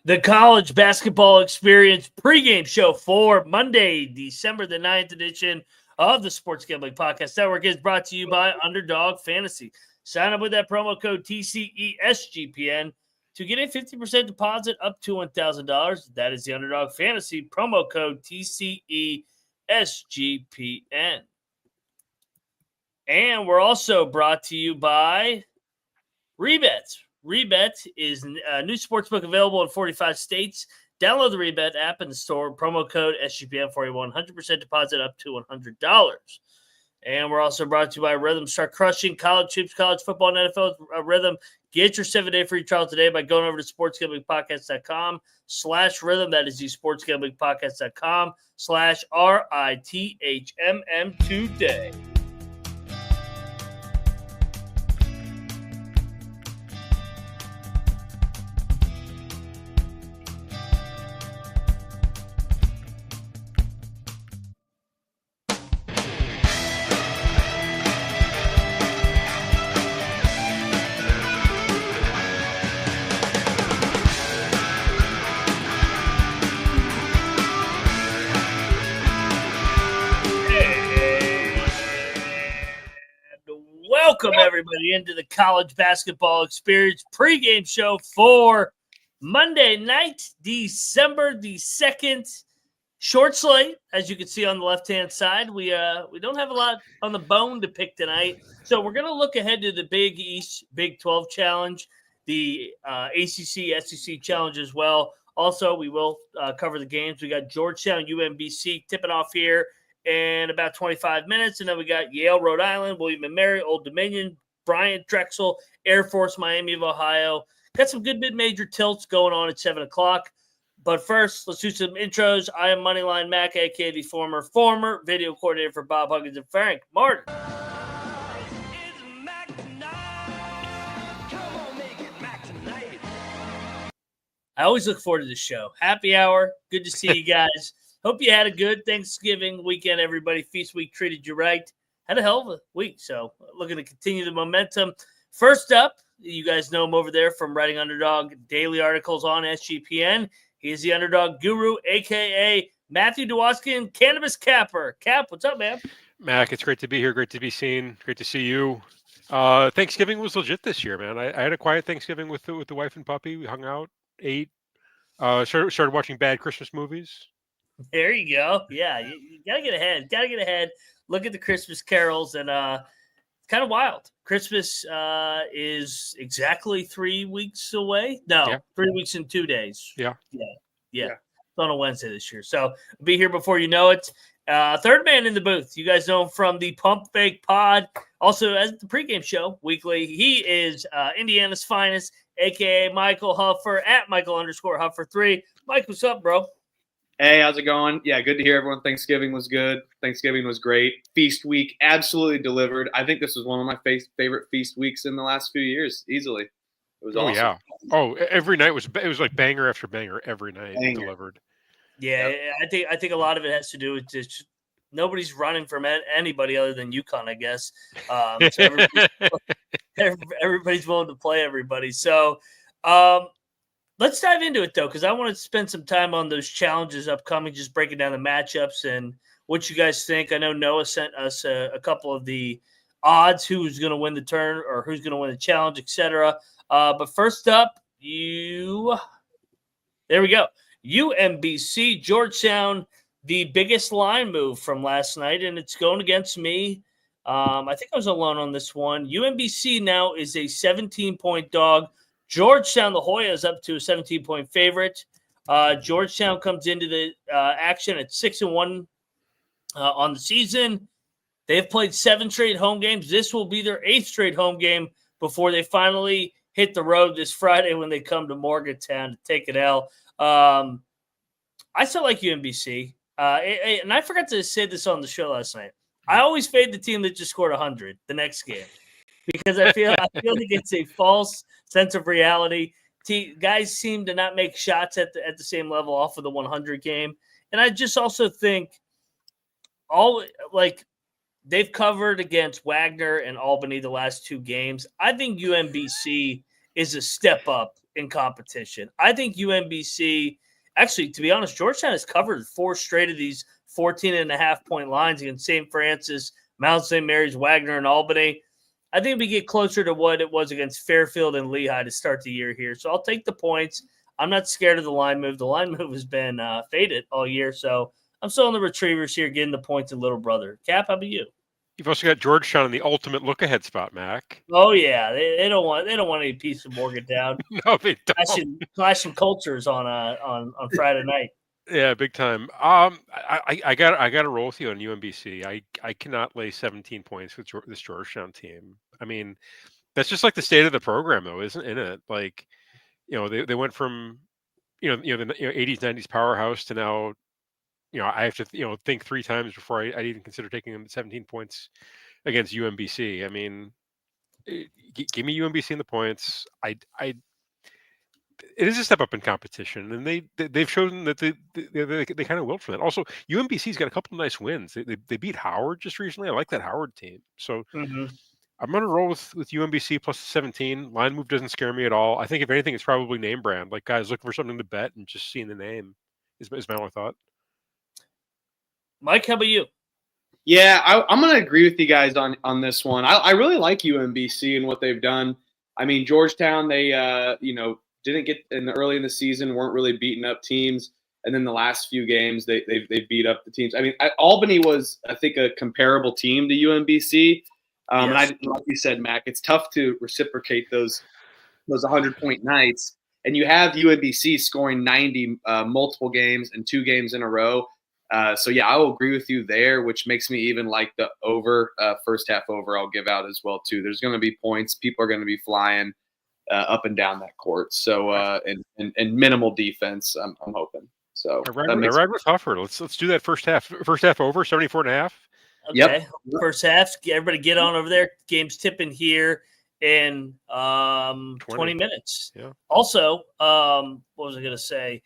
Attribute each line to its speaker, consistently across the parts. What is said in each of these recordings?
Speaker 1: The College Basketball Experience pregame show for Monday, December the 9th edition of the Sports Gambling Podcast Network is brought to you by Underdog Fantasy. Sign up with that promo code TCESGPN to get a 50% deposit up to $1,000. That is the Underdog Fantasy promo code TCESGPN. And we're also brought to you by Rebet. Rebet is a new sportsbook available in 45 states. Download the Rebet app in the store. Promo code SGPN for a 100% deposit up to $100. And we're also brought to you by Rhythm. Start crushing college hoops, college football, and NFL Rhythm. Get your 7-day free trial today by going over to sportsgamblingpodcast.com/rhythm. That is the sportsgamblingpodcast.com/RITHMM today. Welcome, everybody, into the College Basketball Experience pregame show for Monday night, December the 2nd. Short slate, as you can see on the left-hand side. We don't have a lot on the bone to pick tonight, so we're going to look ahead to the Big East Big 12 Challenge, the ACC SEC Challenge as well. Also, we will cover the games. We got Georgetown, UMBC tipping off here in about 25 minutes. And then we got Yale, Rhode Island, William & Mary, Old Dominion, Bryant, Drexel, Air Force, Miami of Ohio. Got some good mid-major tilts going on at 7 o'clock. But first, let's do some intros. I am Moneyline Mac, a.k.a. the former video coordinator for Bob Huggins and Frank Martin. I always look forward to this show. Happy hour. Good to see you guys. Hope you had a good Thanksgiving weekend, everybody. Feast week treated you right. Had a hell of a week, so looking to continue the momentum. First up, you guys know him over there from writing Underdog daily articles on SGPN. He is the Underdog guru, a.k.a. Matthew Dwoskin, Cannabis Capper. Cap, what's up, man?
Speaker 2: Mac, it's great to be here. Great to be seen. Great to see you. Thanksgiving was legit this year, man. I had a quiet Thanksgiving with the wife and puppy. We hung out, ate, started watching bad Christmas movies.
Speaker 1: There you go. Yeah, you got to get ahead. Look at the Christmas carols, and it's kind of wild. Christmas is exactly 3 weeks away. No,
Speaker 2: Yeah.
Speaker 1: 3 weeks and 2 days.
Speaker 2: Yeah.
Speaker 1: It's on a Wednesday this year. So I'll be here before you know it. Third man in the booth. You guys know him from the Pump Fake Pod. Also, as the pregame show weekly, he is Indiana's finest, a.k.a. Michael Huffer, at Michael_Huffer3. Mike, what's up, bro?
Speaker 3: Hey, how's it going? Yeah, good to hear everyone. Thanksgiving was good. Thanksgiving was great. Feast week absolutely delivered. I think this was one of my favorite feast weeks in the last few years, easily. It was awesome.
Speaker 2: Yeah. Oh, every night was like banger after banger every night delivered.
Speaker 1: Yeah, yep. I think a lot of it has to do with just nobody's running from anybody other than UConn, I guess. So everybody's willing to play everybody. So let's dive into it, though, because I want to spend some time on those challenges upcoming, just breaking down the matchups and what you guys think. I know Noah sent us a couple of the odds, who's going to win the turn or who's going to win the challenge, etc. But first up, there we go. UMBC, Georgetown, the biggest line move from last night, and it's going against me. I think I was alone on this one. UMBC now is a 17-point dog. Georgetown, the Hoya, is up to a 17-point favorite. Georgetown comes into the action at 6-1 on the season. They've played 7 straight home games. This will be their 8th straight home game before they finally hit the road this Friday when they come to Morgantown to take an L. I still like UMBC. And I forgot to say this on the show last night. I always fade the team that just scored 100 the next game because I feel like it's a false sense of reality. Guys seem to not make shots at the same level off of the 100 game. And I just also think they've covered against Wagner and Albany the last 2 games. I think UMBC is a step up in competition. I think UMBC, actually, to be honest, Georgetown has covered 4 straight of these 14.5-point lines against St. Francis, Mount St. Mary's, Wagner, and Albany. I think we get closer to what it was against Fairfield and Lehigh to start the year here. So I'll take the points. I'm not scared of the line move. The line move has been faded all year, so I'm still on the Retrievers here, getting the points in Little Brother. Cap, how about you?
Speaker 2: You've also got Georgetown in the ultimate look-ahead spot, Mac.
Speaker 1: Oh yeah, they don't want any piece of Morgantown.
Speaker 2: No, they don't.
Speaker 1: Clashing cultures on Friday night.
Speaker 2: Yeah, big time. I got to roll with you on UMBC. I cannot lay 17 points with this Georgetown team. I mean, that's just like the state of the program, though, isn't it? Like, they went from the 80s 90s powerhouse to now. I have to think 3 times before I even consider taking them 17 points against UMBC. I mean, give me UMBC in the points. It is a step up in competition, and they've shown that they kind of willed for that. Also, UMBC's got a couple of nice wins. They beat Howard just recently. I like that Howard team. So I'm going to roll with UMBC plus 17. Line move doesn't scare me at all. I think if anything, it's probably name brand. Like guys looking for something to bet and just seeing the name is my only thought.
Speaker 1: Mike, how about you?
Speaker 3: Yeah, I'm going to agree with you guys on this one. I really like UMBC and what they've done. I mean, Georgetown, they didn't get early in the season, weren't really beating up teams, and then the last few games they beat up the teams. I mean, Albany was, I think, a comparable team to UMBC. And like you said, Mac, it's tough to reciprocate those 100-point nights. And you have UMBC scoring 90 multiple games and 2 games in a row. So, yeah, I will agree with you there, which makes me even like the over, first half over I'll give out as well, too. There's going to be points. People are going to be flying up and down that court. So, and minimal defense, I'm hoping. So,
Speaker 2: I ride with Huffer. Let's do that first half over, 74.5.
Speaker 1: Okay.
Speaker 3: Yep.
Speaker 1: First half, everybody get on over there. Game's tipping here in 20 minutes.
Speaker 2: Yeah.
Speaker 1: Also, what was I going to say?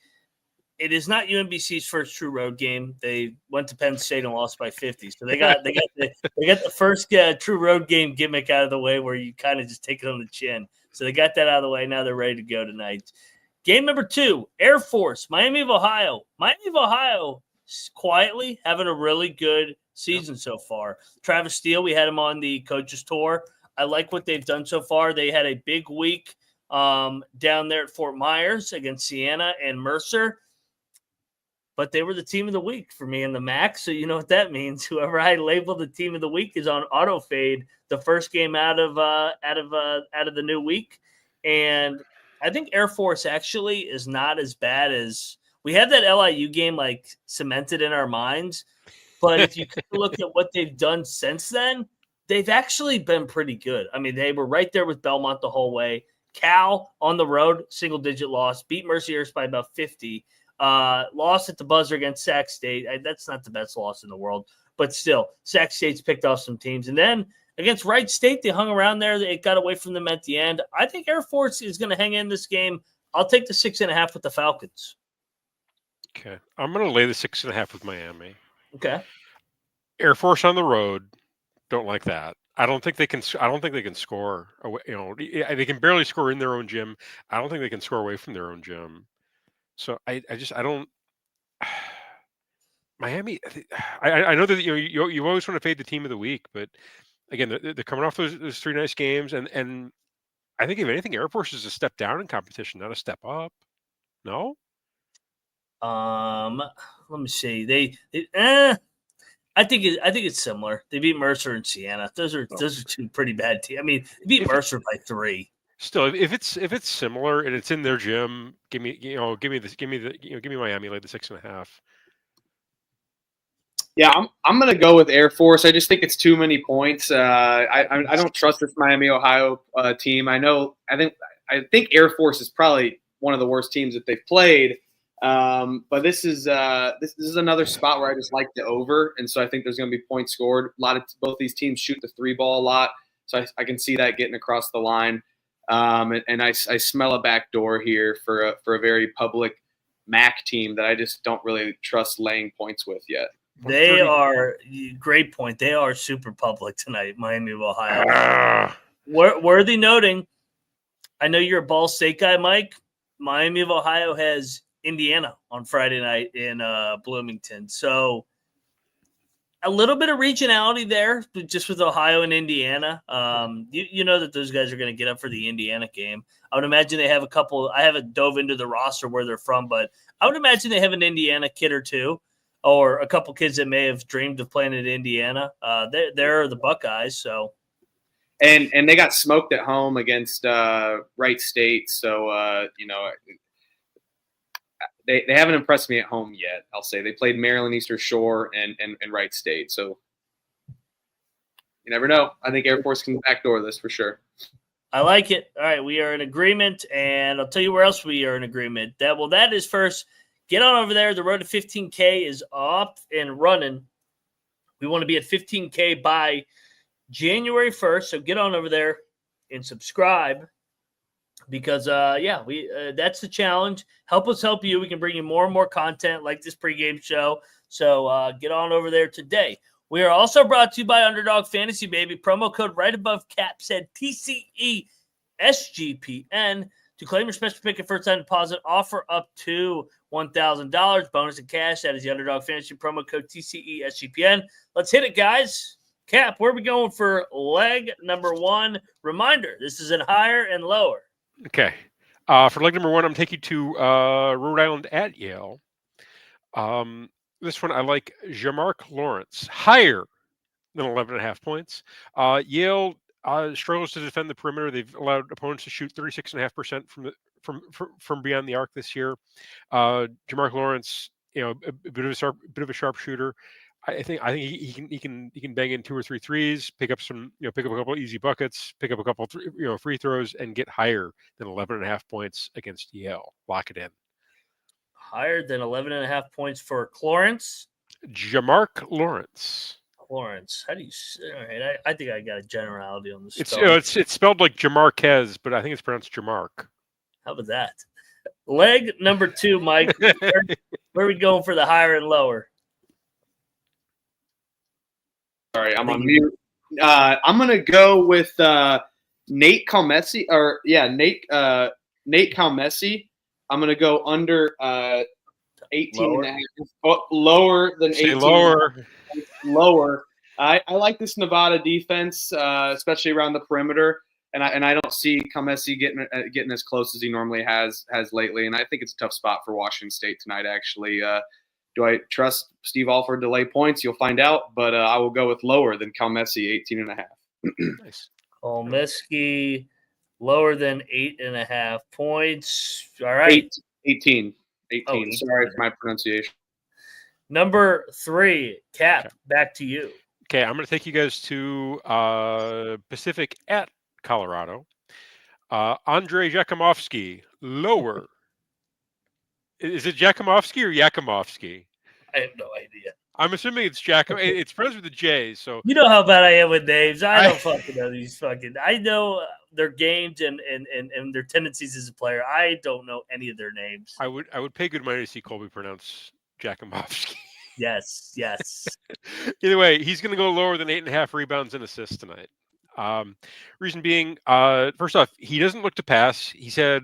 Speaker 1: It is not UMBC's first true road game. They went to Penn State and lost by 50. So they got the first true road game gimmick out of the way, where you kind of just take it on the chin. So they got that out of the way. Now they're ready to go tonight. Game number 2, Air Force, Miami of Ohio. Miami of Ohio quietly having a really good season so far. Travis Steele, we had him on the coaches tour. I like what they've done so far. They had a big week down there at Fort Myers against Siena and Mercer. But they were the team of the week for me in the MAC, so you know what that means. Whoever I labeled the team of the week is on auto fade the first game out of the new week, and I think Air Force actually is not as bad as we have that LIU game like cemented in our minds. But if you look at what they've done since then, they've actually been pretty good. I mean, they were right there with Belmont the whole way. Cal on the road, single-digit loss, beat Mercyhurst by about 50. Lost at the buzzer against Sac State. That's not the best loss in the world, but still, Sac State's picked off some teams. And then against Wright State, they hung around there. They got away from them at the end. I think Air Force is going to hang in this game. I'll take the 6.5 with the Falcons.
Speaker 2: Okay, I'm going to lay the 6.5 with Miami.
Speaker 1: Okay.
Speaker 2: Air Force on the road, don't like that. I don't think they can score. They can barely score in their own gym. I don't think they can score away from their own gym. So I don't. Miami. I know that you always want to fade the team of the week, but again, they're coming off those 3 nice games, and I think if anything, Air Force is a step down in competition, not a step up. No.
Speaker 1: Let me see. I think it's similar. They beat Mercer and Siena. Those are 2 pretty bad teams. I mean, they beat Mercer by 3.
Speaker 2: Still, if it's similar and it's in their gym, give me Miami like the 6.5. Yeah,
Speaker 3: I'm going to go with Air Force. I just think it's too many points. I don't trust this Miami Ohio team. I think Air Force is probably one of the worst teams that they've played. But this is another spot where I just like the over, and so I think there's going to be points scored. Both these teams shoot the 3 ball a lot, so I can see that getting across the line. And I smell a backdoor here for a very public MAC team that I just don't really trust laying points with yet.
Speaker 1: They are great point. They are super public tonight, Miami of Ohio. Worthy noting, I know you're a Ball State guy, Mike. Miami of Ohio has Indiana on Friday night in Bloomington. So a little bit of regionality there, just with Ohio and Indiana. You know that those guys are going to get up for the Indiana game. I would imagine they have a couple. I haven't dove into the roster where they're from, but I would imagine they have an Indiana kid or two, or a couple kids that may have dreamed of playing at Indiana. They're the Buckeyes, so.
Speaker 3: And they got smoked at home against Wright State, so they haven't impressed me at home yet. I'll say they played Maryland Eastern Shore and Wright State, so you never know. I think Air Force can backdoor this for sure.
Speaker 1: I like it. All right, we are in agreement, and I'll tell you where else we are in agreement. That is first. Get on over there. The road to 15K is up and running. We want to be at 15K by January 1st, so get on over there and subscribe because, that's the challenge. Help us help you. We can bring you more and more content like this pregame show, so get on over there today. We are also brought to you by Underdog Fantasy, baby. Promo code right above cap said TCE SGPN to claim your special pick and first-time deposit. Offer up to $1,000. Bonus in cash. That is the Underdog Fantasy promo code TCE SGPN. Let's hit it, guys. Cap, where are we going for leg number one? Reminder, this is in higher and lower.
Speaker 2: Okay. For leg number one, I'm taking you to Rhode Island at Yale. This one, I like Jamark Lawrence, higher than 11.5 points. Yale struggles to defend the perimeter. They've allowed opponents to shoot 36.5% from beyond the arc this year. Jamark Lawrence, a bit of a sharpshooter. I think he can bang in 2 or 3 threes, pick up a couple of easy buckets, pick up a couple of free throws, and get higher than 11.5 points against Yale. Lock it in.
Speaker 1: Higher than 11.5 points for Clarence.
Speaker 2: Jamark Lawrence.
Speaker 1: Lawrence. How do you say? All right, I think I got a generality on this.
Speaker 2: It's spelled like Jamarquez, but I think it's pronounced Jamark.
Speaker 1: How about that? Leg number two, Mike. where are we going for the higher and lower?
Speaker 3: Sorry, I'm on mute. I'm gonna go with Nate Calmessi, Nate Calmessi. I'm gonna go under 18.5. Lower than 18. Lower. I like this Nevada defense, especially around the perimeter, and I don't see Calmessi getting as close as he normally has lately. And I think it's a tough spot for Washington State tonight. Actually, do I trust Steve Alford to lay points? You'll find out, but I will go with lower than Calmessi, 18.5.
Speaker 2: Nice.
Speaker 1: Calmessi lower than 8.5 points. All right.
Speaker 3: 18. Sorry for my pronunciation.
Speaker 1: Number 3, Cap, back to you.
Speaker 2: Okay, I'm going to take you guys to Pacific at Colorado. Andrei Yakimovsky, lower. Is it Yakimovsky or Yakimovsky?
Speaker 1: I have no idea.
Speaker 2: I'm assuming it's Jacob. It's pronounced with a J. So
Speaker 1: you know how bad I am with names. I don't fucking know these fucking. I know their games and their tendencies as a player. I don't know any of their names.
Speaker 2: I would pay good money to see Colby pronounce Jakimovsky.
Speaker 1: Yes.
Speaker 2: Either way, he's going to go lower than 8.5 rebounds and assists tonight. Reason being, first off, he doesn't look to pass. He's had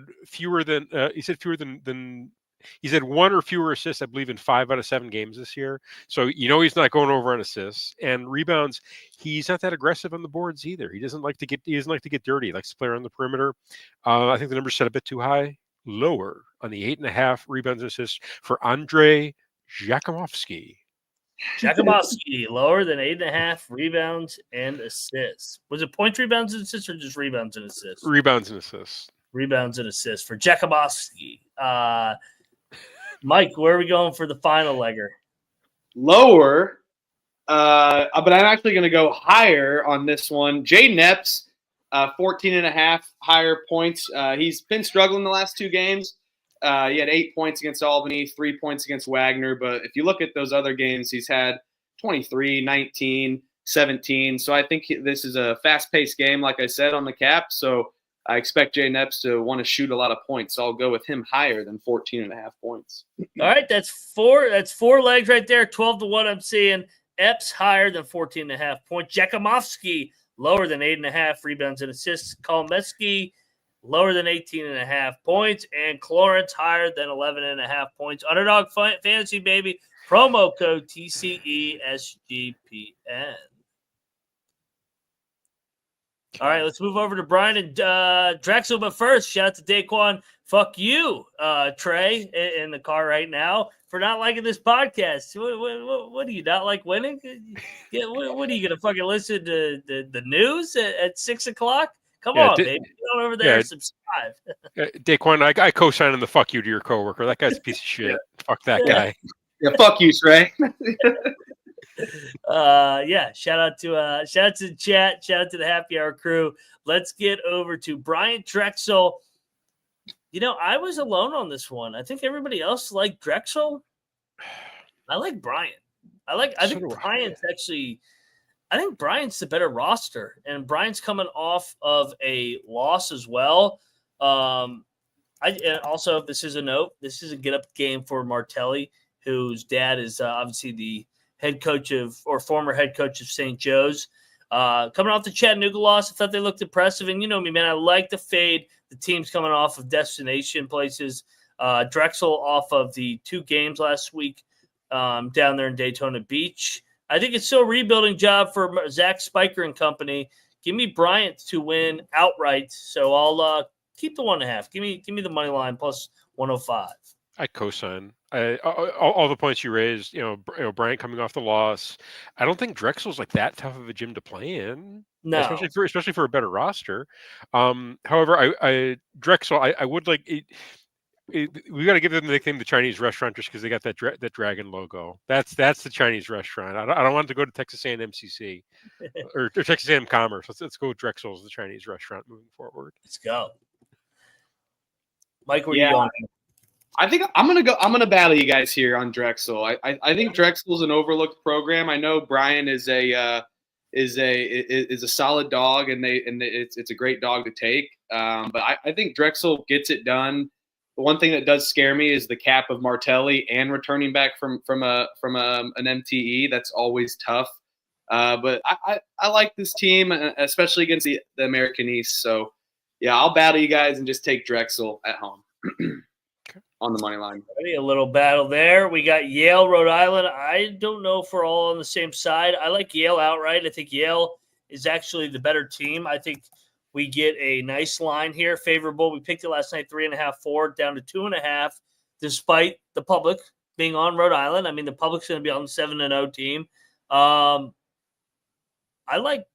Speaker 2: he's had 1 or fewer assists, I believe, in 5 out of 7 games this year. So he's not going over on assists and rebounds. He's not that aggressive on the boards either. He doesn't like to get dirty. He likes to play around the perimeter. I think the number's set a bit too high. Lower on the 8.5 rebounds and assists for Andrei Yakimovsky.
Speaker 1: Yakimovsky lower than 8.5 rebounds and assists. Was it points, rebounds, and assists, or just rebounds and assists?
Speaker 2: Rebounds and assists.
Speaker 1: Rebounds and assists for Yakimovsky. Mike, where are we going for the final legger?
Speaker 3: Lower, but I'm actually going to go higher on this one. Jay Neps, 14.5 higher points. He's been struggling the last 2 games. He had 8 points against Albany, 3 points against Wagner. But if you look at those other games, he's had 23, 19, 17. So I think this is a fast-paced game, like I said, on the cap. So I expect Jay Neps to want to shoot a lot of points. So I'll go with him higher than 14.5 points.
Speaker 1: All right, that's 4 legs right there. 12-1 I'm seeing. Epps higher than 14.5 points. Yakimovsky lower than 8.5 rebounds and assists. Calmesky lower than 18.5 points, and Clarence higher than 11.5 points. Underdog Fantasy, baby. Promo code TCESGPN. All right, let's move over to Bryant and Drexel. But first, shout out to Daquan. Fuck you, Trey, in the car right now for not liking this podcast. What do you not like winning? Yeah, what are you gonna fucking listen to the news at 6 o'clock? Come on, baby, get on over there and subscribe.
Speaker 2: Daquan, I co-sign on the fuck you to your coworker. That guy's a piece of shit. Fuck that guy.
Speaker 3: Yeah, fuck you, Trey.
Speaker 1: Shout out to the chat, shout out to the happy hour crew. Let's get over to Bryant Drexel. I was alone on this one. I think everybody else liked Drexel. I like Bryant. I think Bryant's the better roster, and Bryant's coming off of a loss as well. And also, this is a note. This is a get up game for Martelli, whose dad is obviously the former head coach of St. Joe's. Coming off the Chattanooga loss, I thought they looked impressive. And you know me, man, I like to fade the teams coming off of destination places. Drexel off of the 2 games last week down there in Daytona Beach. I think it's still a rebuilding job for Zach Spiker and company. Give me Bryant to win outright. So I'll keep the 1.5. Give me the money line plus 105.
Speaker 2: I co-sign. All the points you raised, Bryant coming off the loss. I don't think Drexel's like that tough of a gym to play in.
Speaker 1: No,
Speaker 2: especially for a better roster. However, Drexel, I would like it. We got to give them the nickname the Chinese restaurant just because they got that dragon logo. That's the Chinese restaurant. I don't want to go to Texas A&M CC or Texas A&M Commerce. Let's go with Drexel's the Chinese restaurant moving forward.
Speaker 1: Let's go, Mike. Where are you going?
Speaker 3: I think I'm gonna battle you guys here on Drexel. I think Drexel's an overlooked program. I know Brian is a solid dog, and it's a great dog to take. But I think Drexel gets it done. The one thing that does scare me is the cap of Martelli and returning back from an MTE. That's always tough. But I like this team, especially against the American East. So yeah, I'll battle you guys and just take Drexel at home. On the money line.
Speaker 1: A little battle there. We got Yale, Rhode Island. I don't know if we're all on the same side. I like Yale outright. I think Yale is actually the better team. I think we get a nice line here, favorable. We picked it last night, 3.5, 4, down to 2.5, despite the public being on Rhode Island. I mean, the public's going to be on the 7-0 team. I like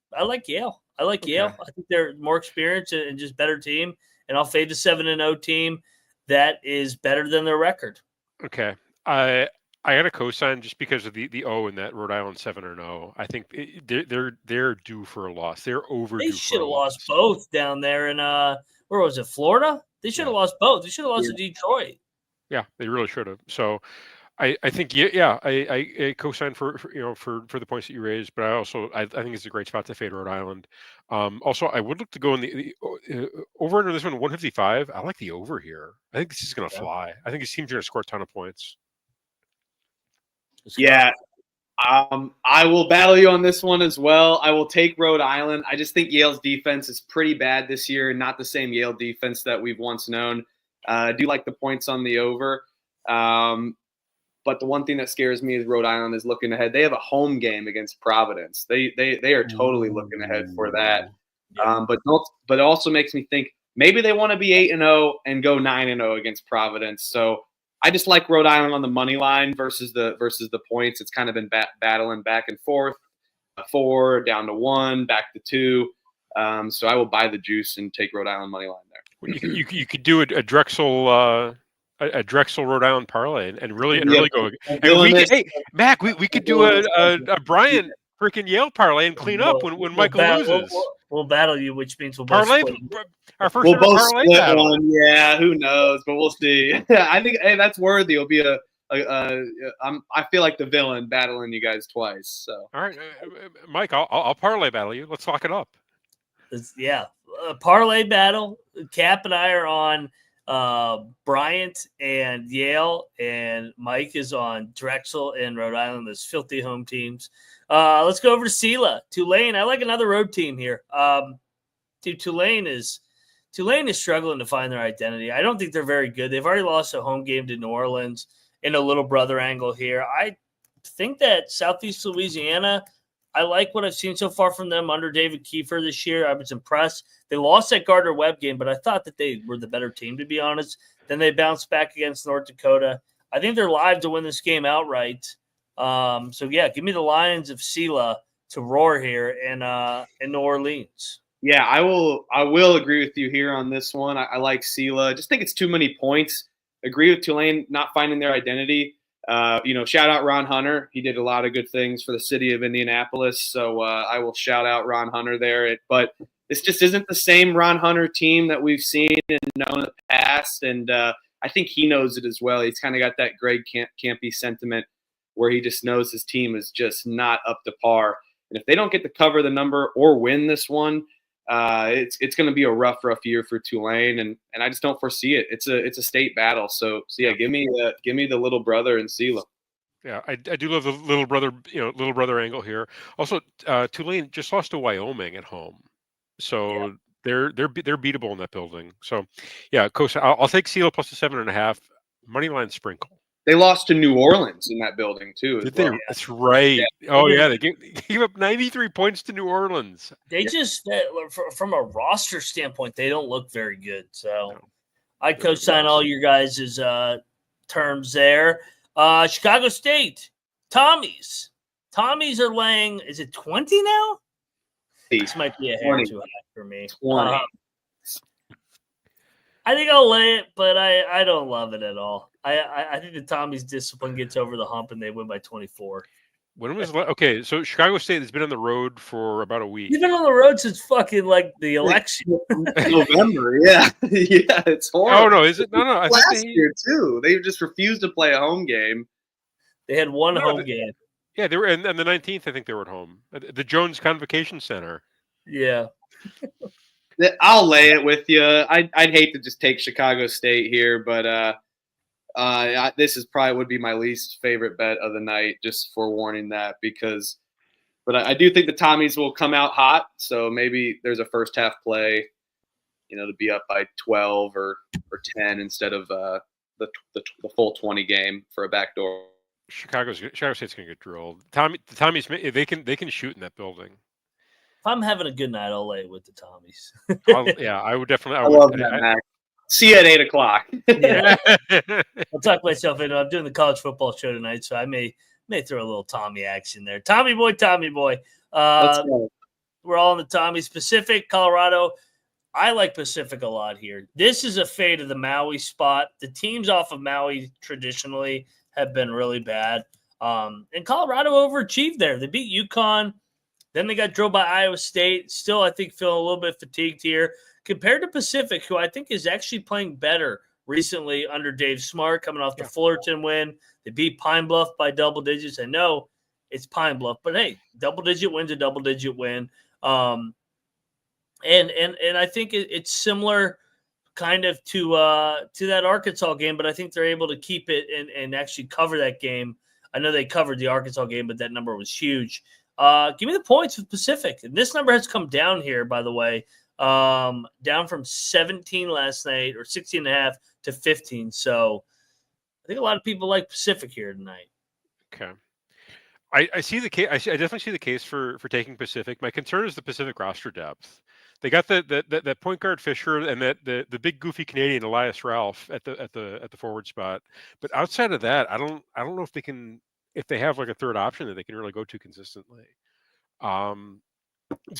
Speaker 1: Yale. I like Yale. I think they're more experienced and just better team. And I'll fade the 7-0 team. That is better than their record.
Speaker 2: Okay. I got a cosign just because of the O in that Rhode Island 7-0. I think they're due for a loss. They're overdue.
Speaker 1: They should have lost both down there in where was it, Florida? They should have lost both. They should have lost to Detroit.
Speaker 2: Yeah, they really should have. So I think I co-sign for the points that you raised, but I think it's a great spot to fade Rhode Island. Also, I would look to go in the over under this one 155. I like the over here. I think this is going to fly. I think his team's going to score a ton of points.
Speaker 3: Yeah, I will battle you on this one as well. I will take Rhode Island. I just think Yale's defense is pretty bad this year, and not the same Yale defense that we've once known. I do like the points on the over. But the one thing that scares me is Rhode Island is looking ahead. They have a home game against Providence. They are totally looking ahead for that. But it also makes me think maybe they want to be 8-0 and go 9-0 against Providence. So I just like Rhode Island on the money line versus the points. It's kind of been battling back and forth, 4 down to 1, back to 2. So I will buy the juice and take Rhode Island money line there.
Speaker 2: You could do a Drexel. A Drexel Rhode Island parlay and really go. Hey, Mac, we could do a Bryant freaking Yale parlay and clean up when Michael loses.
Speaker 1: We'll battle you, which means we'll
Speaker 2: parlay. Our first
Speaker 3: we'll both
Speaker 2: parlay
Speaker 3: split
Speaker 2: battle.
Speaker 3: one. Yeah, who knows? But we'll see. I think that's worthy. It'll be I feel like the villain battling you guys twice. So
Speaker 2: all right, Mike, I'll parlay battle you. Let's lock it up.
Speaker 1: A parlay battle. Cap and I are on Bryant and Yale, and Mike is on Drexel and Rhode Island. Those filthy home teams. Let's go over to Sela, Tulane. I like another road team here. Tulane is Tulane is struggling to find their identity. I don't think they're very good. They've already lost a home game to New Orleans in a little brother angle here. I think that Southeast Louisiana, I like what I've seen so far from them under David Kiefer this year. I was impressed. They lost that Gardner-Webb game, but I thought that they were the better team, to be honest. Then they bounced back against North Dakota. I think they're live to win this game outright. So, yeah, give me the Lions of Sela to roar here in New Orleans.
Speaker 3: Yeah, I will agree with you here on this one. I like Sela. I just think it's too many points. Agree with Tulane not finding their identity. Shout out Ron Hunter. He did a lot of good things for the city of Indianapolis. So I will shout out Ron Hunter there. But this just isn't the same Ron Hunter team that we've seen and known in the past. And I think he knows it as well. He's kind of got that Greg Campy sentiment where he just knows his team is just not up to par. And if they don't get to cover the number or win this one, it's going to be a rough year for Tulane, and I just don't foresee it. It's a state battle. So yeah, give me the little brother and Sela.
Speaker 2: Yeah, I do love the little brother angle here. Also, Tulane just lost to Wyoming at home, so they're beatable in that building. So yeah, Coach, I'll take Sela plus the 7.5 money line sprinkle.
Speaker 3: They lost to New Orleans in that building too.
Speaker 2: Did they? That's right. Yeah. Oh yeah, they gave up 93 points to New Orleans.
Speaker 1: They just, from a roster standpoint, they don't look very good. So I co-sign all your guys' terms there. Chicago State, Tommies are laying. Is it 20 now? This might be a hair too high for me.
Speaker 3: 20.
Speaker 1: I think I'll lay it, but I don't love it at all. I think the Tommies discipline gets over the hump and they win by 24.
Speaker 2: When was okay? So Chicago State has been on the road for about a week.
Speaker 1: You've been on the road since fucking like the election.
Speaker 3: November, yeah, it's horrible.
Speaker 2: Oh no, is it? No.
Speaker 3: Last year too, they just refused to play a home game.
Speaker 1: They had one home game.
Speaker 2: Yeah, they were, and the 19th, I think they were at home at the Jones Convocation Center.
Speaker 1: Yeah.
Speaker 3: I'll lay it with you. I'd hate to just take Chicago State here, but this is probably would be my least favorite bet of the night, just forewarning that but I do think the Tommies will come out hot, so maybe there's a first half play, to be up by 12 or 10 instead of the full 20 game for a backdoor.
Speaker 2: Chicago State's gonna get drilled. The Tommies, they can shoot in that building.
Speaker 1: If I'm having a good night, I'll lay it with the Tommies.
Speaker 2: I would definitely.
Speaker 3: I love that, Mac. See you at 8:00.
Speaker 1: Yeah. I'll talk myself into. I'm doing the college football show tonight, so I may throw a little Tommy action there. Tommy boy. We're all in the Tommies. Pacific, Colorado. I like Pacific a lot here. This is a fade of the Maui spot. The teams off of Maui traditionally have been really bad. And Colorado overachieved there. They beat UConn. Then they got drilled by Iowa State. Still, I think, feeling a little bit fatigued here. Compared to Pacific, who I think is actually playing better recently under Dave Smart, coming off the Fullerton win. They beat Pine Bluff by double digits. I know it's Pine Bluff, but hey, double-digit win's a double-digit win. And I think it's similar kind of to that Arkansas game, but I think they're able to keep it and actually cover that game. I know they covered the Arkansas game, but that number was huge. Give me the points with Pacific. And this number has come down here, by the way, down from 17 last night or 16.5 to 15. So I think a lot of people like Pacific here tonight.
Speaker 2: Okay. I see the case. I definitely see the case for taking Pacific. My concern is the Pacific roster depth. They got that point guard Fisher and the big goofy Canadian Elias Ralph at the forward spot. But outside of that, I don't know if they have like a third option that they can really go to consistently.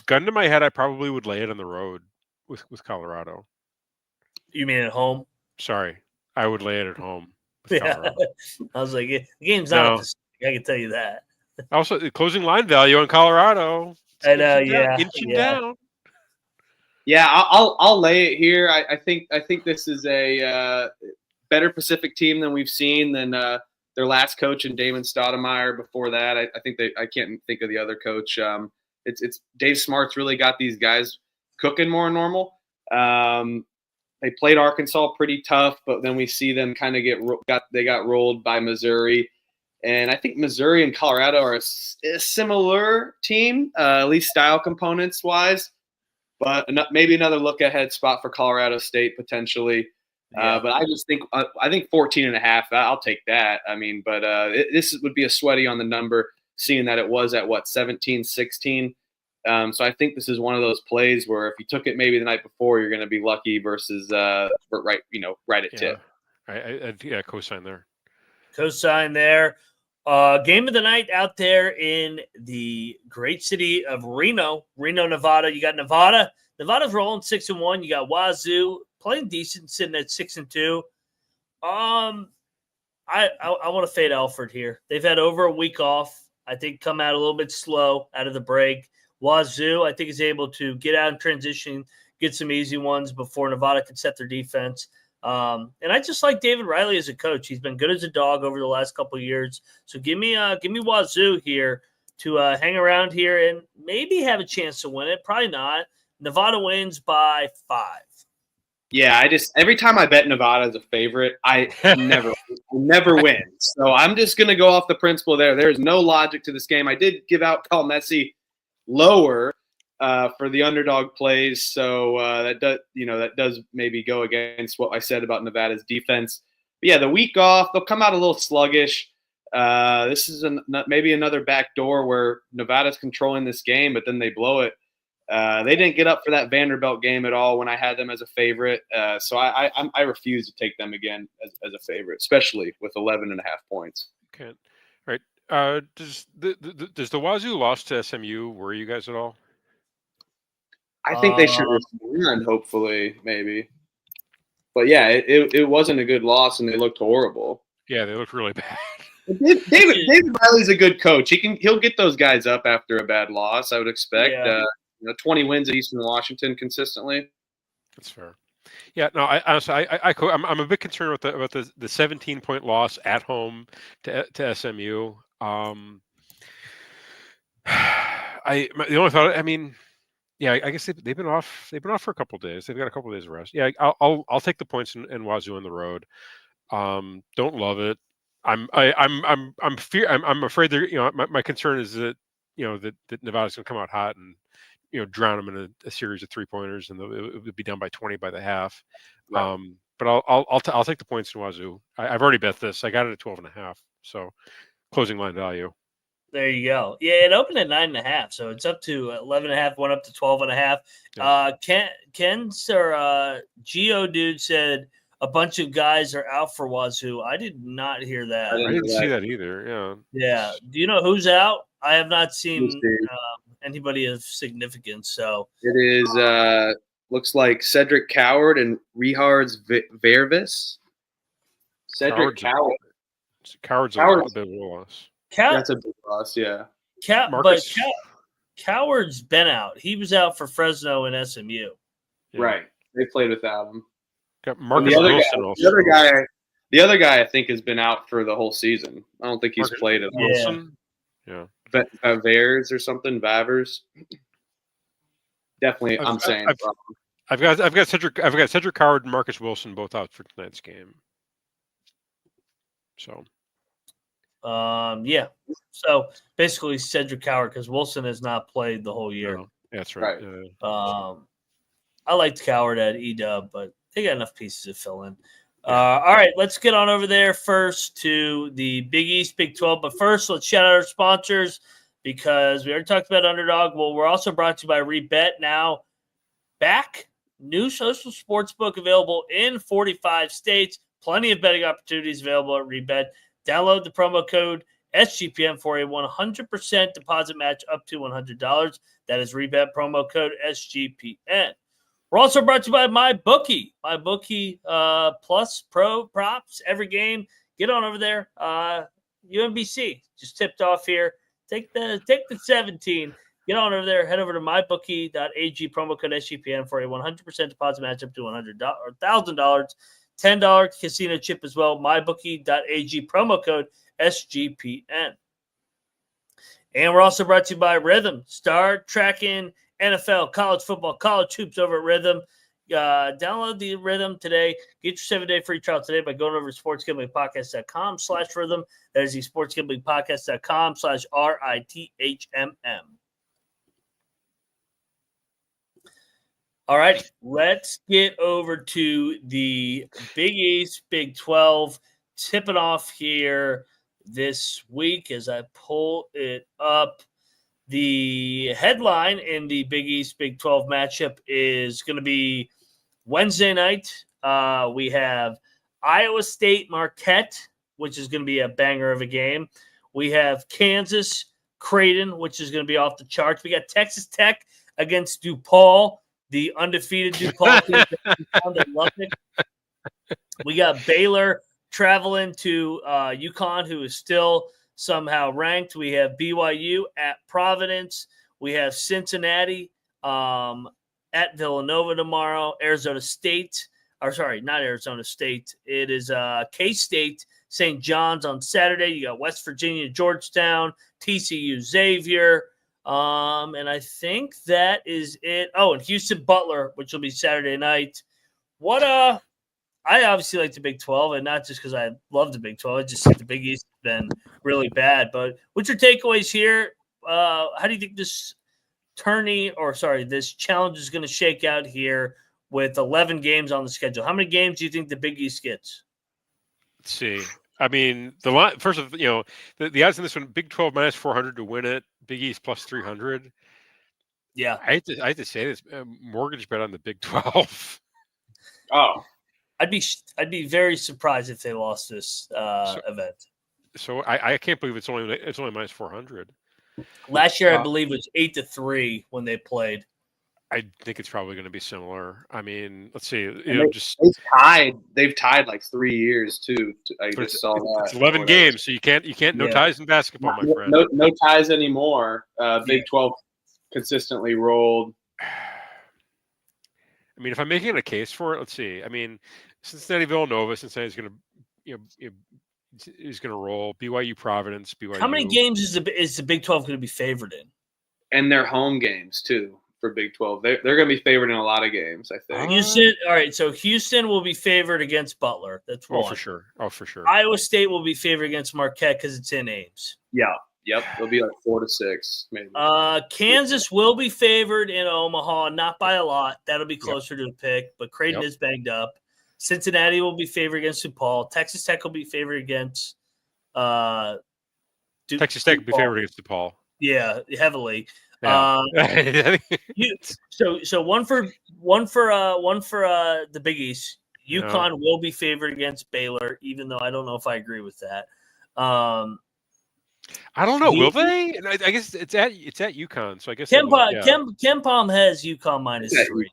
Speaker 2: Gun to my head, I probably would lay it on the road with Colorado.
Speaker 1: You mean at home?
Speaker 2: Sorry, I would lay it at home.
Speaker 1: Yeah, I was like, the game's not. I can tell you that.
Speaker 2: Also, the closing line value on Colorado.
Speaker 1: I know, inching
Speaker 2: down.
Speaker 3: Yeah, I'll lay it here. I think this is a better Pacific team than we've seen than their last coach and Damon Stoudemire. Before that, I think I can't think of the other coach. It's Dave Smart's really got these guys cooking more normal. They played Arkansas pretty tough, but then we see them kind of got rolled by Missouri. And I think Missouri and Colorado are a similar team, at least style components wise. but maybe another look-ahead spot for Colorado State potentially.
Speaker 1: Yeah.
Speaker 3: But I just think 14.5. I'll take that. I mean, but this would be a sweaty on the number, seeing that it was at 17-16. So I think this is one of those plays where if you took it maybe the night before, you're going to be lucky versus right at tip.
Speaker 2: I co-sign there.
Speaker 1: Co-sign there. Game of the night out there in the great city of Reno, Nevada. You got Nevada. Nevada's rolling 6-1. You got Wazoo playing decent, sitting at 6-2. I want to fade Alfred here. They've had over a week off. I think come out a little bit slow out of the break. Wazoo, I think, is able to get out in transition, get some easy ones before Nevada can set their defense. And I just like David Riley as a coach. He's been good as a dog over the last couple of years. So give me Wazoo here to hang around here and maybe have a chance to win it. Probably not. Nevada wins by 5.
Speaker 3: Yeah, every time I bet Nevada as a favorite, I never win. So I'm just going to go off the principle there. There's no logic to this game. I did give out Cal Messi lower for the underdog plays, so that does maybe go against what I said about Nevada's defense. But yeah, the week off, they'll come out a little sluggish. This is maybe another back door where Nevada's controlling this game, but then they blow it. They didn't get up for that Vanderbilt game at all when I had them as a favorite, so I refuse to take them again as a favorite, especially with 11.5 points.
Speaker 2: Okay, all right. Does the Wazoo loss to SMU worry you guys at all?
Speaker 3: I think they should respond, hopefully, maybe. But yeah, it wasn't a good loss, and they looked horrible.
Speaker 2: Yeah, they looked really bad.
Speaker 3: David Riley's a good coach. He'll get those guys up after a bad loss, I would expect.
Speaker 1: Yeah.
Speaker 3: 20 wins at Eastern Washington consistently.
Speaker 2: That's fair. Yeah, no, I'm a bit concerned about the 17-point loss at home to SMU. The only thought, I mean, yeah, I guess they've been off. They've been off for a couple of days. They've got a couple of days of rest. Yeah, I'll take the points in Wazoo on the road. Don't love it. I'm afraid they're. My concern is that that Nevada's going to come out hot and drown them in a series of 3-pointers, and they'll be down by 20 by the half. Right. But I'll take the points in Wazoo. I've already bet this. I got it at 12.5. So closing line value.
Speaker 1: There you go. Yeah, it opened at 9.5, so it's up to 11.5, went up to 12.5. Yeah. Ken's or Geo dude said a bunch of guys are out for Wazoo. I did not hear that.
Speaker 2: I didn't see that either. Yeah.
Speaker 1: Yeah. Do you know who's out? I have not seen anybody of significance. So
Speaker 3: it is. Looks like Cedric Coward and Rihards Vervis. Cedric Coward.
Speaker 2: Coward's a bit of a loss.
Speaker 3: That's a big loss, yeah.
Speaker 1: But Coward's been out. He was out for Fresno and SMU.
Speaker 3: Yeah. Right. They played without him.
Speaker 2: Got Marcus Wilson also.
Speaker 3: The other guy I think has been out for the whole season. I don't think he's played at all.
Speaker 2: Wilson? Yeah.
Speaker 3: Vavers or something. Vavers. Definitely, I'm saying.
Speaker 2: I've got Cedric Coward and Marcus Wilson both out for tonight's game. So.
Speaker 1: Yeah. So basically, Cedric Coward because Wilson has not played the whole year.
Speaker 2: No, that's right.
Speaker 1: I liked Coward at EW, but they got enough pieces to fill in. All right, let's get on over there first to the Big East, Big 12. But first, let's shout out our sponsors because we already talked about Underdog. Well, we're also brought to you by Rebet. Now, back, new social sports book available in 45 states. Plenty of betting opportunities available at Rebet. Download the promo code SGPN for a 100% deposit match up to $100. That is Rebet promo code SGPN. We're also brought to you by MyBookie. MyBookie plus pro props every game. Get on over there. UMBC just tipped off here. Take the 17. Get on over there. Head over to mybookie.ag promo code SGPN for a 100% deposit match up to $1,000. $10 casino chip as well. MyBookie.ag promo code SGPN. And we're also brought to you by Rhythm. Start tracking NFL, college football, college hoops over at Rhythm. Download the Rhythm today. Get your 7-day free trial today by going over to sportsgamblingpodcast.com/Rhythm. That is the sportsgamblingpodcast.com/RITHMM. All right, let's get over to the Big East, Big 12, tipping off here this week as I pull it up. The headline in the Big East, Big 12 matchup is going to be Wednesday night. We have Iowa State Marquette, which is going to be a banger of a game. We have Kansas Creighton, which is going to be off the charts. We got Texas Tech against DePaul, the undefeated DePaul team. They love it. We got Baylor traveling to UConn, who is still somehow ranked. We have BYU at Providence. We have Cincinnati at Villanova tomorrow. Arizona State. Or sorry, not Arizona State. It is K-State, St. John's on Saturday. You got West Virginia, Georgetown, TCU, Xavier. And I think that is it. Oh, and Houston Butler, which will be Saturday night. I obviously like the Big 12, and not just because I love the Big 12. I just think the Big East has been really bad. But what's your takeaways here? How do you think this this challenge is going to shake out here with 11 games on the schedule? How many games do you think the Big East gets?
Speaker 2: Let's see. I mean, the odds in this one: Big 12 minus 400 to win it. Big East plus 300.
Speaker 1: Yeah,
Speaker 2: I hate to say this. Mortgage bet on the Big 12.
Speaker 3: Oh,
Speaker 1: I'd be very surprised if they lost this event.
Speaker 2: So I can't believe it's only minus 400.
Speaker 1: Last year, I believe, was 8-3 when they played.
Speaker 2: I think it's probably going to be similar. I mean, let's see.
Speaker 3: They've tied like 3 years too. I just saw that.
Speaker 2: It's 11 games, so you can't no ties in basketball, my friend.
Speaker 3: No ties anymore. Big 12 consistently rolled.
Speaker 2: I mean, if I'm making a case for it, let's see. I mean, Cincinnati Villanova. Cincinnati's going to is going to roll. BYU Providence. BYU.
Speaker 1: How many games is the Big 12 going to be favored in?
Speaker 3: And their home games too. For Big 12, they're going to be favored in a lot of games, I think.
Speaker 1: Houston, all right. So Houston will be favored against Butler. That's one.
Speaker 2: Oh, for sure.
Speaker 1: Iowa State will be favored against Marquette because it's in Ames.
Speaker 3: Yeah, yep. It'll be like 4-6, maybe.
Speaker 1: Kansas will be favored in Omaha, not by a lot. That'll be closer to a pick, but Creighton is banged up. Cincinnati will be favored against DePaul. Texas Tech will be favored against.
Speaker 2: Texas Tech will be favored against DePaul.
Speaker 1: Yeah, heavily.
Speaker 2: Yeah.
Speaker 1: So one for the Big East. UConn will be favored against Baylor, even though I don't know if I agree with that.
Speaker 2: I don't know. Will they? I guess it's at UConn, so I guess
Speaker 1: Ken Palm has UConn minus 3.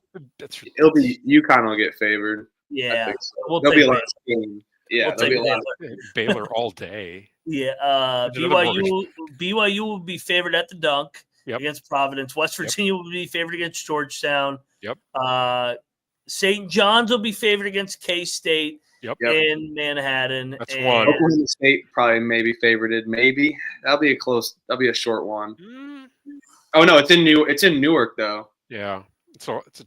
Speaker 3: It'll be UConn will get favored.
Speaker 1: Yeah,
Speaker 3: so. There'll be a lot of game. Yeah,
Speaker 1: there'll be a lot
Speaker 2: of Baylor all day.
Speaker 1: Yeah, BYU will be favored at the Dunk. Against Providence. West Virginia will be favored against Georgetown. St. John's will be favored against K-State in Manhattan.
Speaker 2: That's one.
Speaker 3: Oklahoma State probably maybe favorited. Maybe. That'll be a short one. Oh no, it's in Newark though.
Speaker 2: Yeah. So it's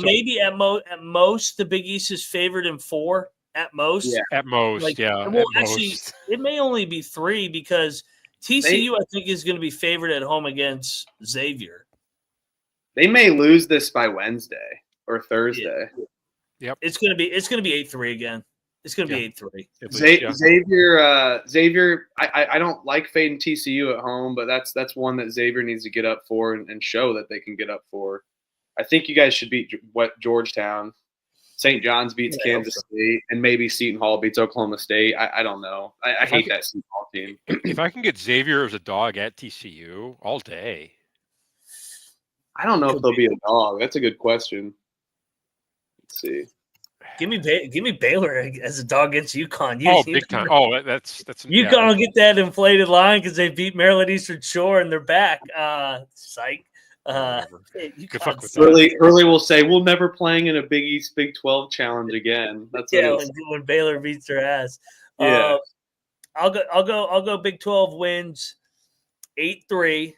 Speaker 1: maybe at most the Big East is favored in 4 at most.
Speaker 2: Yeah. At most,
Speaker 1: Well, actually, it may only be 3 because TCU, I think, is going to be favored at home against Xavier.
Speaker 3: They may lose this by Wednesday or Thursday.
Speaker 2: Yep.
Speaker 1: It's going to be 8-3 again. It's going to be
Speaker 3: 8-3. Xavier. I don't like fading TCU at home, but that's one that Xavier needs to get up for and show that they can get up for. I think you guys should beat Georgetown. St. John's beats Kansas State, and maybe Seton Hall beats Oklahoma State. I don't know. I hate that Seton Hall team.
Speaker 2: If I can get Xavier as a dog at TCU all day.
Speaker 3: I don't know if they'll be a dog. That's a good question. Let's see.
Speaker 1: Give me Baylor as a dog against UConn.
Speaker 2: Big time. Oh, that's
Speaker 1: UConn will get that inflated line because they beat Maryland Eastern Shore and they're back. Psych.
Speaker 3: Hurley will say we'll never playing in a Big East Big 12 challenge again. That's
Speaker 1: when Baylor beats their ass.
Speaker 3: Yeah.
Speaker 1: I'll go Big 12 wins 8-3.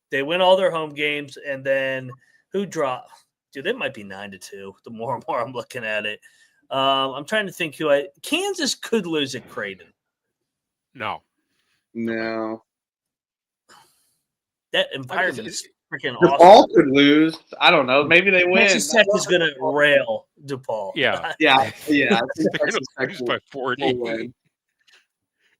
Speaker 1: They win all their home games, and then who drop? Dude, it might be 9-2. The more and more I'm looking at it. I'm trying to think Kansas could lose at Creighton.
Speaker 2: No.
Speaker 3: That
Speaker 1: environment freaking
Speaker 3: DePaul
Speaker 1: awesome.
Speaker 3: could lose. I don't know. Maybe they win.
Speaker 1: Texas Tech is going to rail DePaul.
Speaker 2: Yeah.
Speaker 3: Yeah. I think
Speaker 2: They're going
Speaker 3: Texas
Speaker 2: to
Speaker 3: Tech
Speaker 2: lose
Speaker 3: will
Speaker 2: by 40.
Speaker 3: win.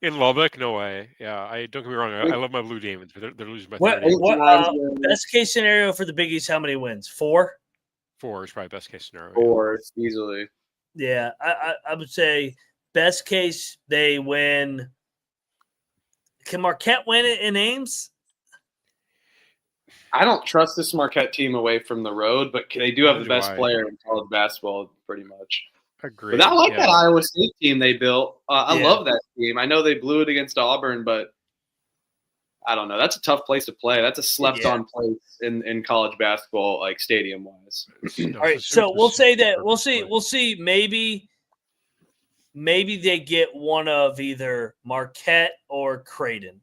Speaker 2: In Lubbock, no way. Yeah, don't get me wrong. I love my Blue Demons, but they're losing by
Speaker 1: What,
Speaker 2: 30.
Speaker 1: best case scenario for the Big East, how many wins? 4?
Speaker 2: 4 is probably best case scenario.
Speaker 3: 4 easily.
Speaker 1: Yeah, I would say best case they win. Can Marquette win it in Ames?
Speaker 3: I don't trust this Marquette team away from the road, but they do have the
Speaker 2: do
Speaker 3: best
Speaker 2: I.
Speaker 3: player in college basketball, pretty much.
Speaker 2: Agreed.
Speaker 3: But I like that Iowa State team they built. I
Speaker 1: Yeah.
Speaker 3: love that team. I know they blew it against Auburn, but I don't know. That's a tough place to play. That's a slept-on place in college basketball, like stadium-wise.
Speaker 1: All right, so we'll say that we'll see. Maybe they get one of either Marquette or Creighton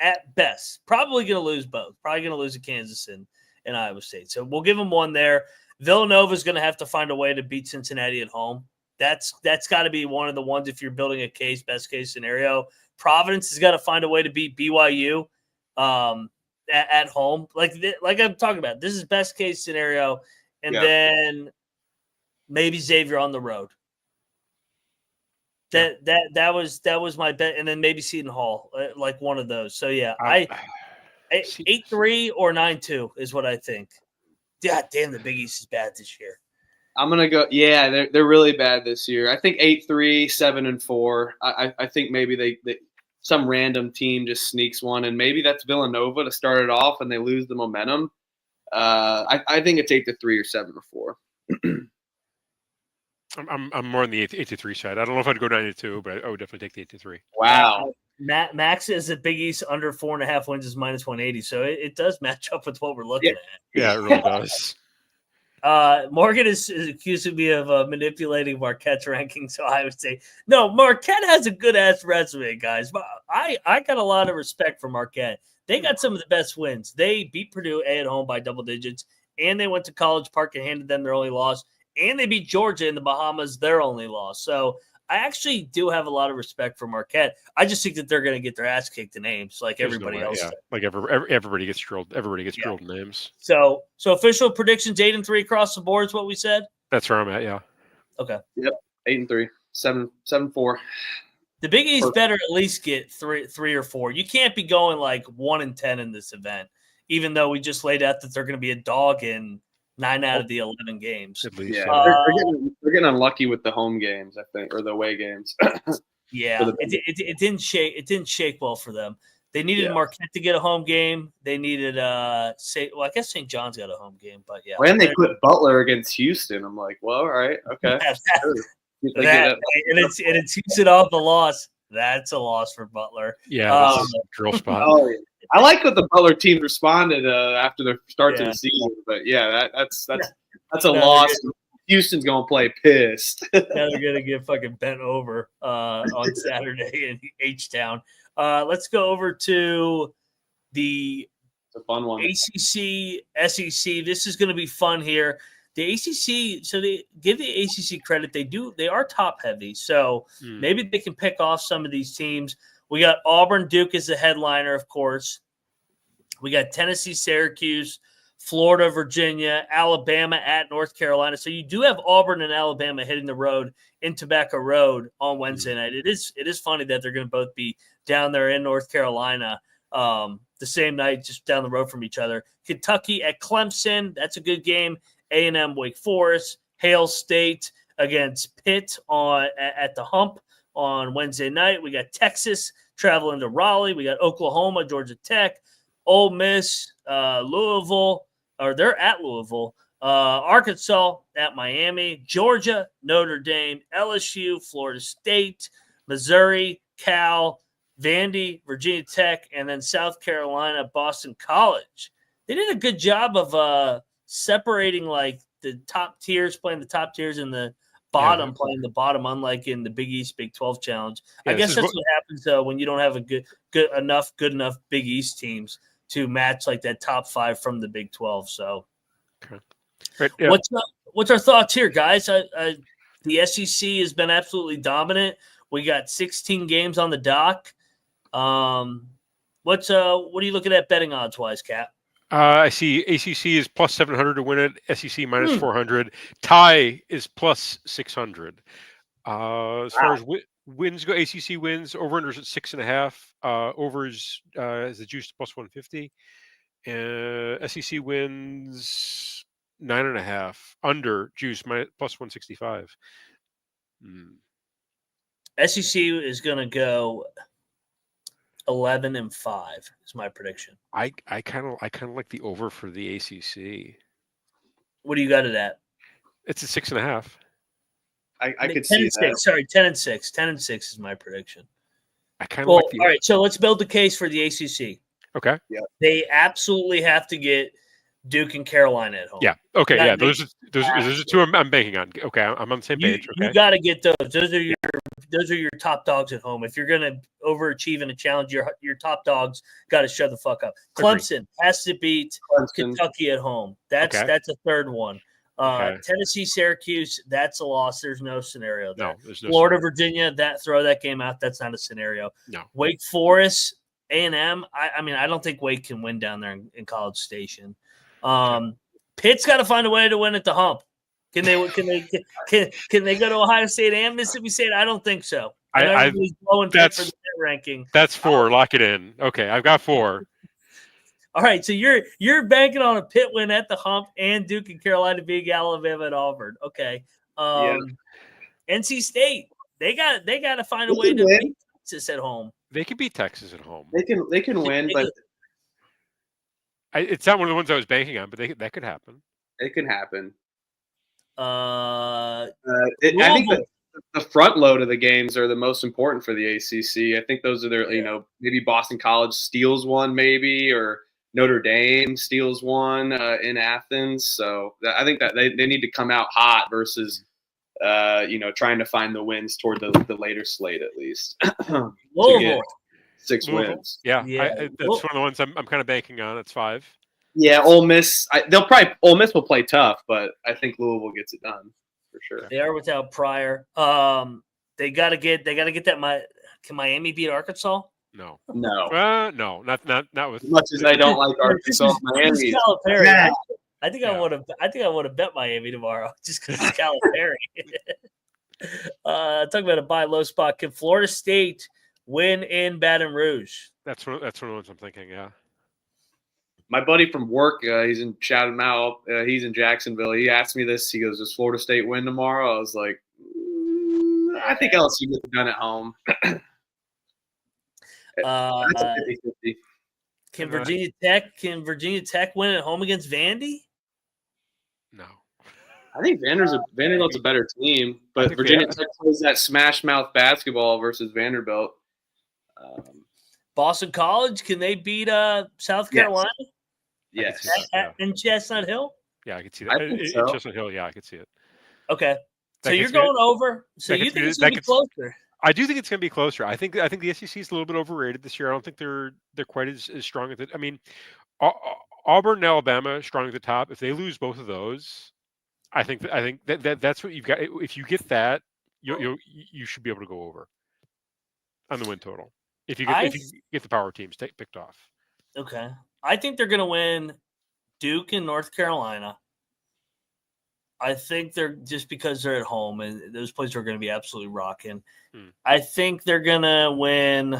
Speaker 1: at best. Probably going to lose both. Probably going to lose to Kansas and Iowa State. So we'll give them one there. Villanova is going to have to find a way to beat Cincinnati at home. That's got to be one of the ones if you're building a case, best case scenario. Providence has got to find a way to beat BYU at home. Like I'm talking about, this is best case scenario. And then maybe Xavier on the road. That was my bet. And then maybe Seton Hall, like one of those. So, yeah, 8-3 or 9-2 is what I think. God damn, the Big East is bad this year.
Speaker 3: I'm gonna go. Yeah, they're really bad this year. I think 8-3, 7-4. I think maybe they some random team just sneaks one, and maybe that's Villanova to start it off, and they lose the momentum. I think it's 8-3 or 7-4.
Speaker 2: I'm more on the 8-3 side. I don't know if I'd go 9-2, but I would definitely take the 8-3.
Speaker 3: Wow.
Speaker 1: Max is at Big East under 4.5 wins is minus 180, so it does match up with what we're looking at.
Speaker 2: Yeah, it really does.
Speaker 1: Morgan is accusing me of manipulating Marquette's ranking, so I would say no. Marquette has a good ass resume, guys. But I got a lot of respect for Marquette. They got some of the best wins. They beat Purdue at home by double digits, and they went to College Park and handed them their only loss, and they beat Georgia in the Bahamas, their only loss. So I actually do have a lot of respect for Marquette. I just think that they're going to get their ass kicked in Ames, like everybody else.
Speaker 2: Yeah. Like everybody gets drilled. Everybody gets drilled in Ames.
Speaker 1: So official predictions: 8-3 across the board is what we said.
Speaker 2: That's where I'm at. Yeah.
Speaker 1: Okay.
Speaker 3: Yep. 8-3, 7-4.
Speaker 1: The Big East better at least get three or 4. You can't be going like 1-10 in this event, even though we just laid out that they're going to be a dog in 9 out of the 11 games.
Speaker 2: At least.
Speaker 3: Yeah, they're getting unlucky with the home games, I think, or the away games.
Speaker 1: Yeah, it didn't shake. It didn't shake well for them. They needed Marquette to get a home game. They needed I guess St. John's got a home game, but yeah.
Speaker 3: When they put Butler against Houston, I'm like, well, all right, okay.
Speaker 1: And it's Houston off the loss. That's a loss for Butler.
Speaker 2: Yeah, drill spot.
Speaker 3: I like what the Butler team responded after the start to the season, but yeah, that's a loss. Houston's gonna play pissed.
Speaker 1: Now they're gonna get fucking bent over on Saturday in H-Town. Let's go over to the
Speaker 3: fun one.
Speaker 1: ACC, SEC. This is gonna be fun here. The ACC, so they give the ACC credit. They are top heavy, so maybe they can pick off some of these teams. We got Auburn, Duke as the headliner, of course. We got Tennessee, Syracuse, Florida, Virginia, Alabama at North Carolina. So you do have Auburn and Alabama hitting the road in Tobacco Road on Wednesday night. It is funny that they're going to both be down there in North Carolina the same night, just down the road from each other. Kentucky at Clemson. That's a good game. A&M, Wake Forest, Hail State against Pitt at the Hump on Wednesday night. We got Texas traveling to Raleigh. We got Oklahoma, Georgia Tech, Ole Miss, Louisville, or they're at Louisville, Arkansas at Miami, Georgia, Notre Dame, LSU, Florida State, Missouri, Cal, Vandy, Virginia Tech, and then South Carolina, Boston College. They did a good job of separating like the top tiers, playing the top tiers, and the bottom playing the bottom, unlike in the Big East Big 12 Challenge. I guess that's what happens when you don't have a good enough Big East teams to match like that top 5 from the Big 12. So,
Speaker 2: right, yeah.
Speaker 1: What's our thoughts here, guys? The SEC has been absolutely dominant. We got 16 games on the dock. What are you looking at betting odds wise, Cap?
Speaker 2: I see ACC is plus 700 to win it. SEC minus 400. Tie is plus 600. As far as wins go, ACC wins. Over-unders at 6.5. Overs is the juice plus 150. SEC wins 9.5. Under juice plus 165.
Speaker 1: SEC is going to go 11-5 is my prediction.
Speaker 2: I kind of like the over for the ACC.
Speaker 1: What do you got it at?
Speaker 2: It's at 6.5.
Speaker 3: I could see that.
Speaker 1: Sorry, 10-6. 10-6 is my prediction.
Speaker 2: I kind of like the.
Speaker 1: All right, so let's build the case for the ACC.
Speaker 2: Okay.
Speaker 3: Yeah.
Speaker 1: They absolutely have to get Duke and Carolina at home.
Speaker 2: Yeah. Okay. Yeah. Those are two I'm banking on. Okay. I'm on the same page. Okay.
Speaker 1: You got to get those. Those are your top dogs at home. If you're going to overachieve in a challenge, your top dogs got to shut the fuck up. Clemson has to beat Kentucky at home. That's a third one. Tennessee, Syracuse, that's a loss. There's no scenario there.
Speaker 2: No, there's no
Speaker 1: Florida,
Speaker 2: scenario.
Speaker 1: Virginia, throw that game out. That's not a scenario.
Speaker 2: No.
Speaker 1: Wake Forest, A&M. I mean, I don't think Wake can win down there in College Station. Pitt's got to find a way to win at the hump. Can they go to Ohio State and Mississippi State? I don't think so. Everybody's blowing Pitt for the net ranking.
Speaker 2: That's 4. Lock it in. Okay, I've got 4.
Speaker 1: All right, so you're banking on a Pitt win at the hump and Duke and Carolina beating Alabama and Auburn. Okay. NC State, they got to find a way to beat Texas at home.
Speaker 2: They can beat Texas at home.
Speaker 3: They can win, but
Speaker 2: it's not one of the ones I was banking on, but that could happen.
Speaker 3: It can happen.
Speaker 1: I
Speaker 3: think the front load of the games are the most important for the ACC. I think those are their, maybe Boston College steals one, maybe, or Notre Dame steals one in Athens. So I think that they need to come out hot versus, trying to find the wins toward the later slate at least. To get 6 wins.
Speaker 2: Yeah. That's one of the ones I'm kind of banking on. It's 5.
Speaker 3: Yeah, Ole Miss. Ole Miss will play tough, but I think Louisville gets it done for sure.
Speaker 1: They are without Pryor. They got to get that. Can Miami beat Arkansas?
Speaker 2: No.
Speaker 3: No.
Speaker 2: No. Not with.
Speaker 3: As much as I don't like Arkansas, Miami.
Speaker 1: Yeah. I think I want to bet Miami tomorrow just because it's Calipari. Talking about a buy low spot. Can Florida State win in Baton Rouge?
Speaker 2: That's one of the ones I'm thinking. Yeah.
Speaker 3: My buddy from work, shout him out. He's in Jacksonville. He asked me this. He goes, "Does Florida State win tomorrow?" I was like, I think LSU gets it done at home. That's a 50-50.
Speaker 1: Can Virginia Tech win at home against Vandy?
Speaker 2: No.
Speaker 3: I think Vanderbilt's a better team, but Virginia Tech plays that smash mouth basketball versus Vanderbilt.
Speaker 1: Boston College, can they beat South Carolina?
Speaker 3: Yes.
Speaker 1: In Chestnut Hill?
Speaker 2: Yeah, I could see that. In Chestnut Hill, yeah, I could see it.
Speaker 1: Okay. So you're going over. So you think it's going to be closer?
Speaker 2: I do think it's going to be closer. I think the SEC is a little bit overrated this year. I don't think they're quite as strong as it. I mean, Auburn and Alabama strong at the top. If they lose both of those, I think that's what you've got. If you get that, you should be able to go over on the win total. If you get the power teams picked off.
Speaker 1: Okay. I think they're going to win Duke and North Carolina. I think they're just because they're at home and those places are going to be absolutely rocking. I think they're going to win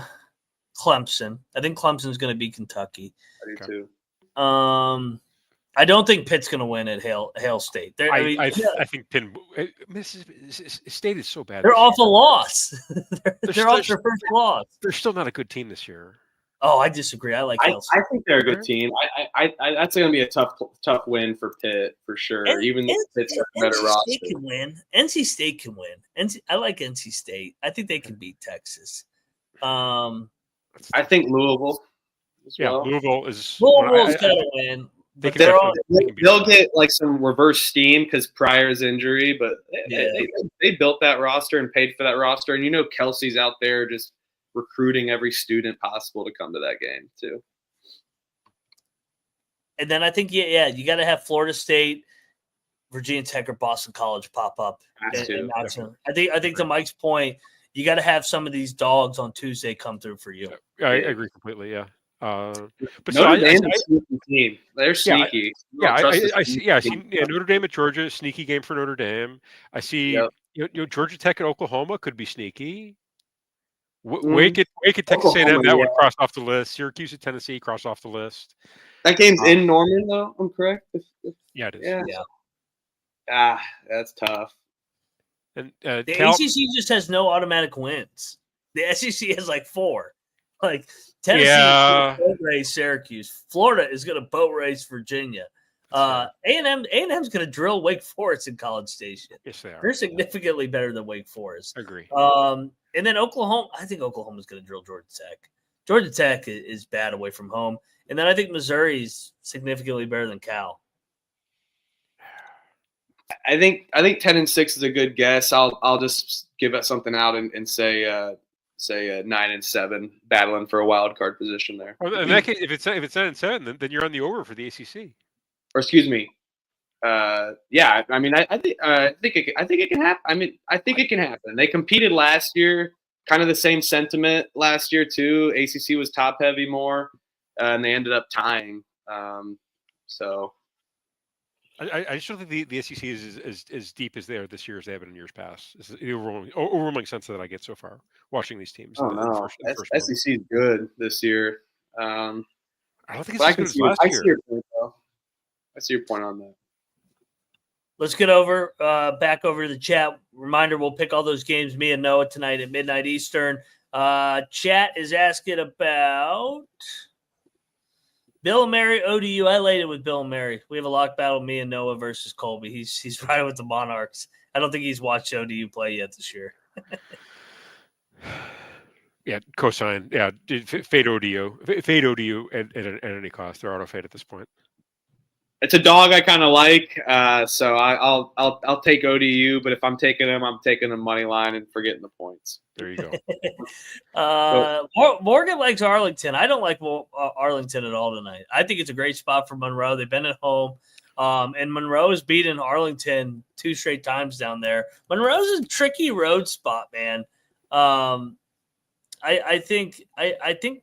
Speaker 1: Clemson. I think Clemson's going to beat Kentucky.
Speaker 3: I do too.
Speaker 1: I don't think Pitt's going to win at Hale State.
Speaker 2: I think Mississippi State is so bad.
Speaker 1: They're off a loss. they're off their first loss.
Speaker 2: They're still not a good team this year.
Speaker 1: Oh, I disagree. I like Hale State.
Speaker 3: I think they're a good team. That's going to be a tough win for Pitt for sure. Even though Pitt's a better roster.
Speaker 1: State can win. NC State can win. I like NC State. I think they can beat Texas.
Speaker 3: I think Louisville.
Speaker 1: Louisville's got to win.
Speaker 3: They'll get like some reverse steam because Pryor's injury, but they built that roster and paid for that roster, and Kelsey's out there just recruiting every student possible to come to that game too.
Speaker 1: And then I think you got to have Florida State, Virginia Tech, or Boston College pop up. I think to Mike's point, you got to have some of these dogs on Tuesday come through for you.
Speaker 2: I agree completely. Yeah. But
Speaker 3: Notre Dame's a sneaky team. They're sneaky.
Speaker 2: I see Notre Dame at Georgia, sneaky game for Notre Dame. I see Georgia Tech at Oklahoma could be sneaky. Wake at Texas A&M, that one crossed off the list. Syracuse at Tennessee crossed off the list.
Speaker 3: That game's in Norman, though. I'm correct.
Speaker 2: Yeah, it is.
Speaker 3: Yeah. That's tough.
Speaker 1: And the ACC just has no automatic wins. The SEC has like 4. Like Tennessee is going to boat race Syracuse. Florida is going to boat race Virginia. A&M's going to drill Wake Forest in College Station.
Speaker 2: Yes, they are.
Speaker 1: They're significantly better than Wake Forest.
Speaker 2: I agree.
Speaker 1: And then Oklahoma, I think Oklahoma's going to drill Georgia Tech. Georgia Tech is bad away from home. And then I think Missouri's significantly better than Cal.
Speaker 3: I think 10-6 is a good guess. I'll just give it something out and say 9-7, battling for a wild card position there.
Speaker 2: Well, in that case, if it's 9-7, then you're on the over for the ACC.
Speaker 3: Or excuse me. Yeah, I mean, I think it can happen. I mean, I think it can happen. They competed last year, kind of the same sentiment last year too. ACC was top heavy more, and they ended up tying. So.
Speaker 2: I just don't think the SEC is as deep as they are this year as they have been in years past. It's the overwhelming sense that I get so far watching these teams.
Speaker 3: SEC is good this year.
Speaker 2: I don't think it's as good as last year.
Speaker 3: I see your point on that.
Speaker 1: Let's get back over to the chat. Reminder, we'll pick all those games, me and Noah, tonight at midnight Eastern. Chat is asking about Bill and Mary, ODU. I laid it with Bill and Mary. We have a lock battle, me and Noah versus Colby. He's riding with the Monarchs. I don't think he's watched ODU play yet this year.
Speaker 2: Yeah, cosign. Yeah, fade ODU. Fade ODU at any cost. They're auto fade at this point.
Speaker 3: It's a dog I kind of like, so I'll take ODU. But if I'm taking them money line and forgetting the points.
Speaker 2: There you go.
Speaker 1: Morgan likes Arlington. I don't like Arlington at all tonight. I think it's a great spot for Monroe. They've been at home, and Monroe has beaten Arlington 2 straight times down there. Monroe's a tricky road spot, man. I think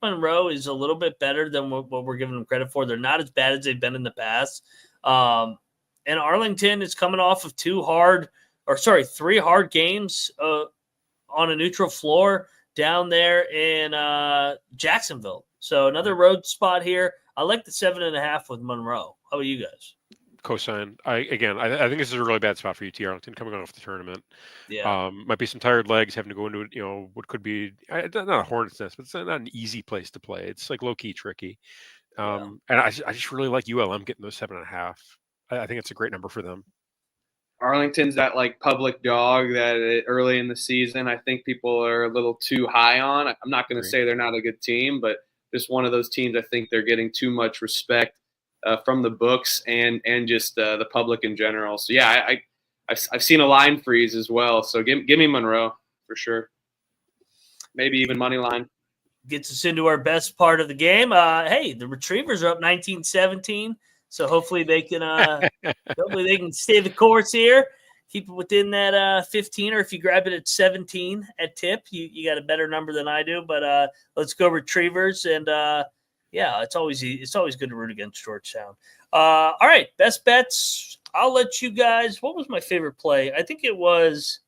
Speaker 1: Monroe is a little bit better than what we're giving them credit for. They're not as bad as they've been in the past. And Arlington is coming off of 3 hard games on a neutral floor down there in Jacksonville. So another road spot here. I like the 7.5 with Monroe. How about you guys?
Speaker 2: Cosign. I think this is a really bad spot for UT Arlington coming off the tournament.
Speaker 1: Yeah.
Speaker 2: Might be some tired legs having to go into what could be not a hornet's nest, but it's not an easy place to play. It's like low key tricky. And I just really like ULM getting those 7.5. I think it's a great number for them.
Speaker 3: Arlington's that like public dog that early in the season I think people are a little too high on. I'm not going to say they're not a good team, but just one of those teams I think they're getting too much respect from the books and just the public in general. So yeah, I've seen a line freeze as well. So give me Monroe for sure. Maybe even money line.
Speaker 1: Gets us into our best part of the game. Hey, the Retrievers are up 19-17. So hopefully they can stay the course here, keep it within that 15, or if you grab it at 17 at tip, you got a better number than I do. But let's go Retrievers, and it's always good to root against Georgetown. All right, best bets. I'll let you guys. What was my favorite play? I think it was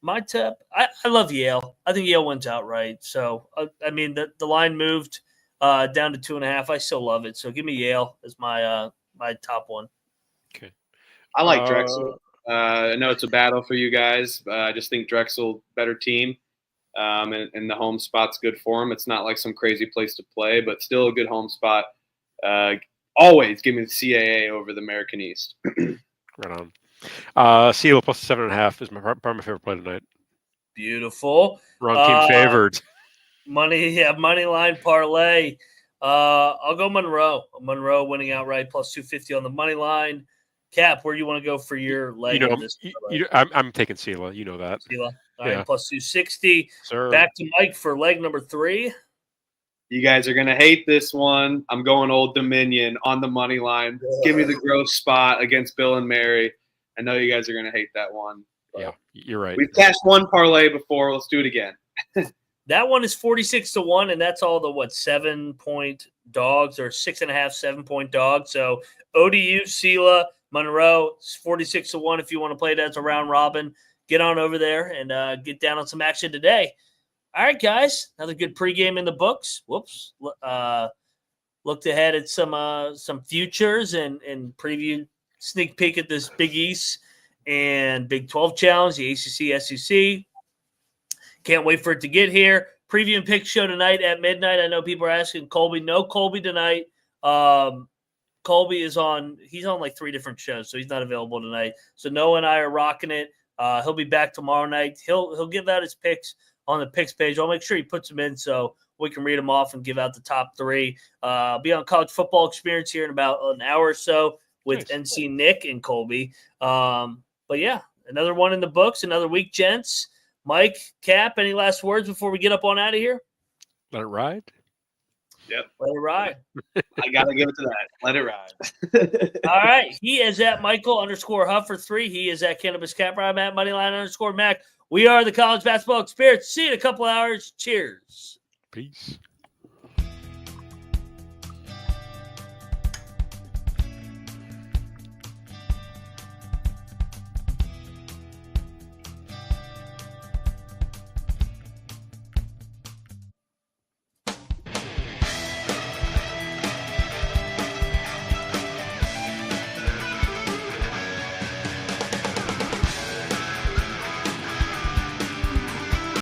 Speaker 1: my tip. I love Yale. I think Yale wins outright. So I mean the line moved down to 2.5. I still love it. So give me Yale as my top one.
Speaker 2: Okay.
Speaker 3: I like Drexel. I know it's a battle for you guys. I just think Drexel better team, and the home spot's good for them. It's not like some crazy place to play, but still a good home spot. Always give me the CAA over the American East.
Speaker 2: Right on. Seal plus 7.5 is probably my favorite play tonight.
Speaker 1: Beautiful.
Speaker 2: Wrong team favored.
Speaker 1: Money line parlay. I'll go Monroe. Monroe winning outright plus 250 on the money line. Cap, where do you want to go for your leg?
Speaker 2: I'm taking Sela. You know that.
Speaker 1: Sela. All right, plus 260.
Speaker 2: Sir.
Speaker 1: Back to Mike for leg number 3.
Speaker 3: You guys are going to hate this one. I'm going Old Dominion on the money line. Give me the gross spot against Bill and Mary. I know you guys are going to hate that one.
Speaker 2: Yeah, you're right.
Speaker 3: We've cashed one parlay before. Let's do it again.
Speaker 1: That one is 46-1, and that's all the 7-point dogs or 6.5, 7-point dogs. So ODU, Sela, Monroe, 46-1. If you want to play that as a round robin, get on over there and get down on some action today. All right, guys, another good pregame in the books. Whoops. Looked ahead at some futures and preview sneak peek at this Big East and Big 12 challenge, the ACC, SEC. Can't wait for it to get here. Preview and pick show tonight at midnight. I know people are asking Colby. No Colby tonight. Colby is he's on like 3 different shows, so he's not available tonight. So Noah and I are rocking it. He'll be back tomorrow night. He'll give out his picks on the picks page. I'll make sure he puts them in so we can read them off and give out the top 3. Be on College Football Experience here in about an hour or so with NC Nick and Colby. But yeah, another one in the books, another week, gents. Mike, Cap, any last words before we get up on out of here?
Speaker 2: Let it ride.
Speaker 3: Yep.
Speaker 1: Let it ride.
Speaker 3: I got to give it to that. Let it ride.
Speaker 1: All right. He is at Michael_Huffer3. He is at Cannabis Capper. I'm at Moneyline_Mac. We are the College Basketball Experience. See you in a couple hours. Cheers.
Speaker 2: Peace.